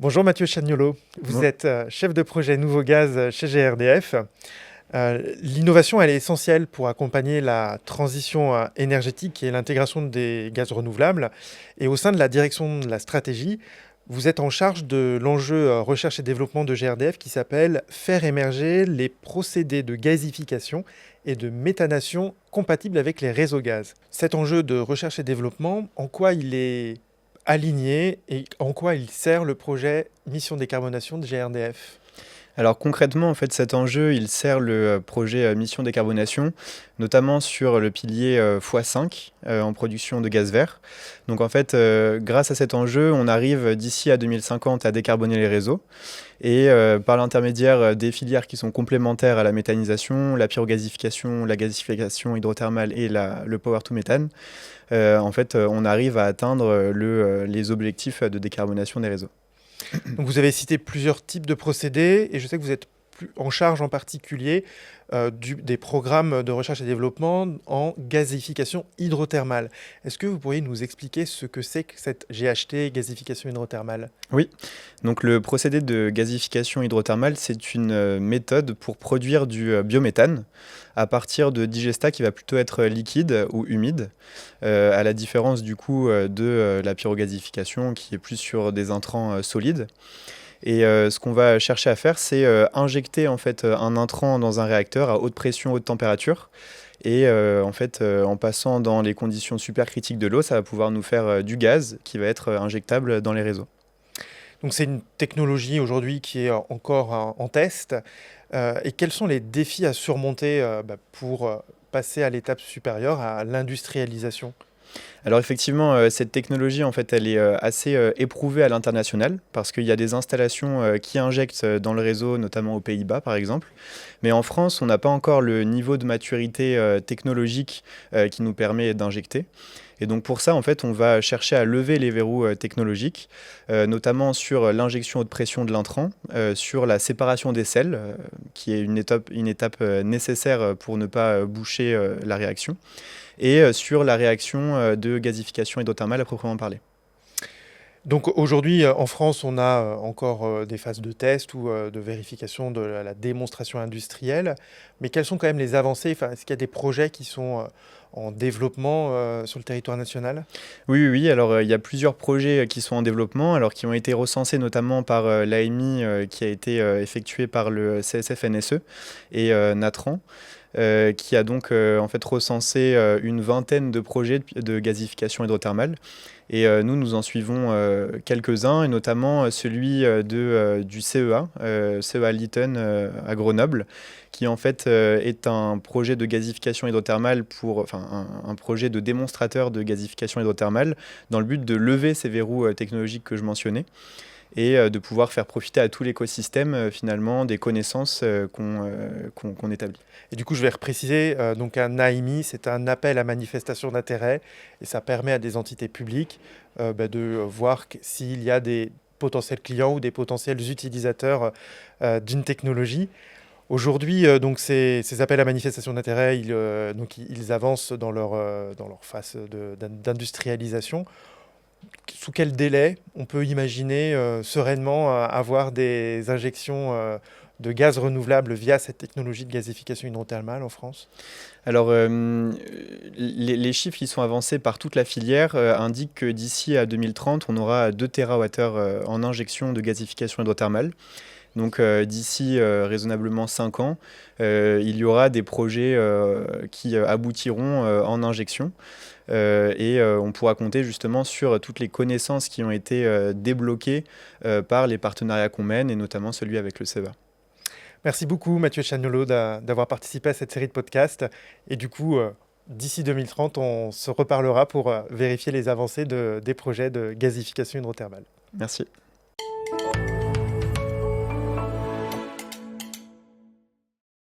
Bonjour Mathieu Chagnolot, vous Bon. êtes chef de projet Nouveau Gaz chez GRDF. L'innovation, elle est essentielle pour accompagner la transition énergétique et l'intégration des gaz renouvelables. Et au sein de la direction de la stratégie, vous êtes en charge de l'enjeu recherche et développement de GRDF qui s'appelle faire émerger les procédés de gazification et de méthanation compatibles avec les réseaux gaz. Cet enjeu de recherche et développement, en quoi il est aligné et en quoi il sert le projet Mission Décarbonation de GRDF? Alors concrètement, en fait, cet enjeu, il sert le projet Mission Décarbonation, notamment sur le pilier x5 en production de gaz vert. Donc en fait, grâce à cet enjeu, on arrive d'ici à 2050 à décarboner les réseaux. Et par l'intermédiaire des filières qui sont complémentaires à la méthanisation, la pyrogasification, la gasification hydrothermale et le power to méthane, en fait, on arrive à atteindre les objectifs de décarbonation des réseaux. Donc vous avez cité plusieurs types de procédés et je sais que vous êtes en charge en particulier des programmes de recherche et développement en gasification hydrothermale. Est-ce que vous pourriez nous expliquer ce que c'est que cette GHT, gasification hydrothermale? Oui, donc le procédé de gasification hydrothermale, c'est une méthode pour produire du biométhane à partir de digestat qui va plutôt être liquide ou humide, à la différence du coup de la pyrogasification qui est plus sur des intrants solides. Et ce qu'on va chercher à faire, c'est injecter en fait un intrant dans un réacteur à haute pression, haute température. Et en fait, en passant dans les conditions supercritiques de l'eau, ça va pouvoir nous faire du gaz qui va être injectable dans les réseaux. Donc c'est une technologie aujourd'hui qui est encore en test. Et quels sont les défis à surmonter pour passer à l'étape supérieure, à l'industrialisation? Alors effectivement, cette technologie, en fait, elle est assez éprouvée à l'international parce qu'il y a des installations qui injectent dans le réseau, notamment aux Pays-Bas, par exemple. Mais en France, on n'a pas encore le niveau de maturité technologique qui nous permet d'injecter. Et donc pour ça, en fait, on va chercher à lever les verrous technologiques, notamment sur l'injection haute pression de l'intrant, sur la séparation des sels, qui est une étape nécessaire pour ne pas boucher la réaction, et sur la réaction de gasification hydrothermale à proprement parler. Donc aujourd'hui, en France, on a encore des phases de test ou de vérification de la démonstration industrielle. Mais quelles sont quand même les avancées? Enfin, est-ce qu'il y a des projets qui sont en développement sur le territoire national? Oui, oui, oui. Alors, il y a plusieurs projets qui sont en développement, alors qui ont été recensés notamment par l'AMI, qui a été effectué par le CSFNSE et Natran, qui a donc en fait recensé une vingtaine de projets de gasification hydrothermale. Et nous, nous en suivons quelques-uns, et notamment celui du CEA, CEA Lytton à Grenoble, qui en fait est un projet de gasification hydrothermale enfin un projet de démonstrateur de gasification hydrothermale dans le but de lever ces verrous technologiques que je mentionnais et de pouvoir faire profiter à tout l'écosystème finalement des connaissances qu'on établit. Et du coup, je vais repréciser, donc un AMI, c'est un appel à manifestation d'intérêt, et ça permet à des entités publiques de voir s'il y a des potentiels clients ou des potentiels utilisateurs d'une technologie. Aujourd'hui, donc ces appels à manifestation d'intérêt, ils avancent dans leur phase d'industrialisation. Sous quel délai on peut imaginer sereinement avoir des injections de gaz renouvelable via cette technologie de gasification hydrothermale en France? Alors, les chiffres qui sont avancés par toute la filière indiquent que d'ici à 2030, on aura 2 TWh en injection de gasification hydrothermale. Donc d'ici raisonnablement 5 ans, il y aura des projets qui aboutiront en injection. Et on pourra compter justement sur toutes les connaissances qui ont été débloquées par les partenariats qu'on mène, et notamment celui avec le CEA. Merci beaucoup Mathieu Chagnolot d'avoir participé à cette série de podcasts. Et du coup, d'ici 2030, on se reparlera pour vérifier les avancées des projets de gasification hydrothermale. Merci.